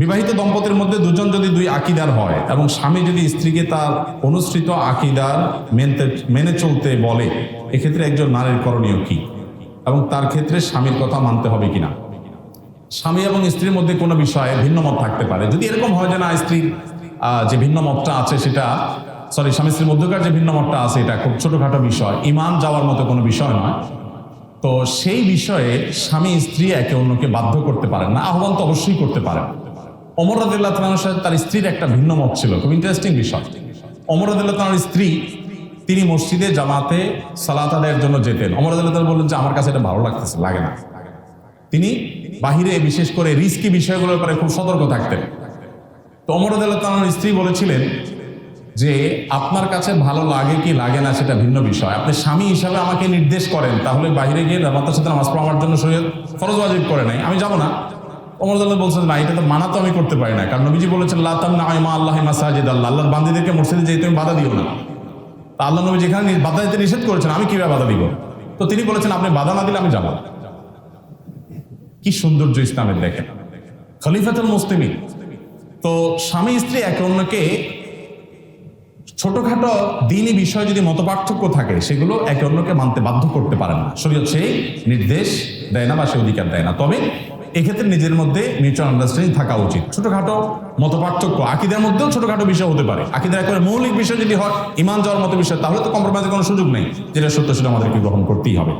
বিবাহিত দম্পতির মধ্যে দুজন যদি দুই আকীদার হয় এবং স্বামী যদি স্ত্রীকে তার অনুসৃত আকীদার মেনে চলতে বলে, এক্ষেত্রে একজন নারীর করণীয় কি এবং তার ক্ষেত্রে স্বামীর কথা মানতে হবে কিনা? স্বামী এবং স্ত্রীর মধ্যে কোনো বিষয়ে ভিন্ন মত থাকতে পারে। যদি এরকম হয় যে না, স্ত্রীর যে ভিন্ন মতটা আছে সেটা স্বামী স্ত্রীর মধ্যকার যে ভিন্ন মতটা আছে এটা খুব ছোটখাটো বিষয়, ঈমান যাওয়ার মতো কোনো বিষয় নয়, তো সেই বিষয়ে স্বামী স্ত্রী একে অন্যকে বাধ্য করতে পারেন না। আহ্বান তো অবশ্যই করতে পারেন। ওমর রাদিয়াল্লাহু তাআলার সাথে তার স্ত্রীর একটা ভিন্ন মত ছিল, খুব ইন্টারেস্টিং বিষয়। ওমর রাদিয়াল্লাহু তাআলার স্ত্রী, তিনি মসজিদে জামাতে সালাত আদায়ের জন্য যেতেন। ওমর রাদিয়াল্লাহু তাআলা বললেন যে আমার কাছে এটা ভালো লাগে না। তিনি বাহিরে বিশেষ করে রিস্কি বিষয়গুলোর ব্যাপারে খুব সতর্ক থাকতেন। তো ওমর রাদিয়াল্লাহু তাআলার স্ত্রী বলেছিলেন যে আপনার কাছে ভালো লাগে কি লাগে না সেটা ভিন্ন বিষয়, আপনি স্বামী হিসাবে আমাকে নির্দেশ করেন, তাহলে বাইরে গিয়ে জামাতের সাথে নামাজ পড়া আমার জন্য শরীয়ত ফরজ ওয়াজিব করে নাই, আমি যাব না। ওমর রাদিয়াল্লাহু বলছেন না, এটা তো মানা তো আমি করতে পারি না, কারণ নবীজি বলেছেন লা তামনাউ মা আল্লাহি মাসাজিদ আল্লাহ, আল্লাহর বান্দীদেরকে মসজিদে যেতে তুমি বাধা দিও না। তা আল্লাহ নবী যেখানে বাধা দিতে নিষেধ করেছেন, আমি কিভাবে বাধা দিব? তো তিনি বলেছেন আপনি বাধা না দিলে আমি যাব না। কি সৌন্দর্য ইসলামের, দেখেন, খলিফাতুল মুসলিমিন। তো স্বামী স্ত্রী একে অন্যকে ছোটখাটো দ্বীনি বিষয় যদি মতপার্থক্য থাকে সেগুলো একে অন্যকে মানতে বাধ্য করতে পারে না, শরীয়ত সেই নির্দেশ দেয় না বা সে অধিকার দেয় না। তবে এক্ষেত্রে নিজের মধ্যে মিউচুয়াল আন্ডারস্ট্যান্ডিং থাকা উচিত। ছোটখাটো মতপার্থক্য আকীদার মধ্যেও ছোটখাটো বিষয় হতে পারে, আকীদার একেবারে মৌলিক বিষয় যদি হয়, ঈমান যাওয়ার মতো বিষয়, তাহলে তো কম্প্রোমাইজের কোনো সুযোগ নেই, যেটা সত্য সেটা আমাদেরকে গ্রহণ করতেই হবে।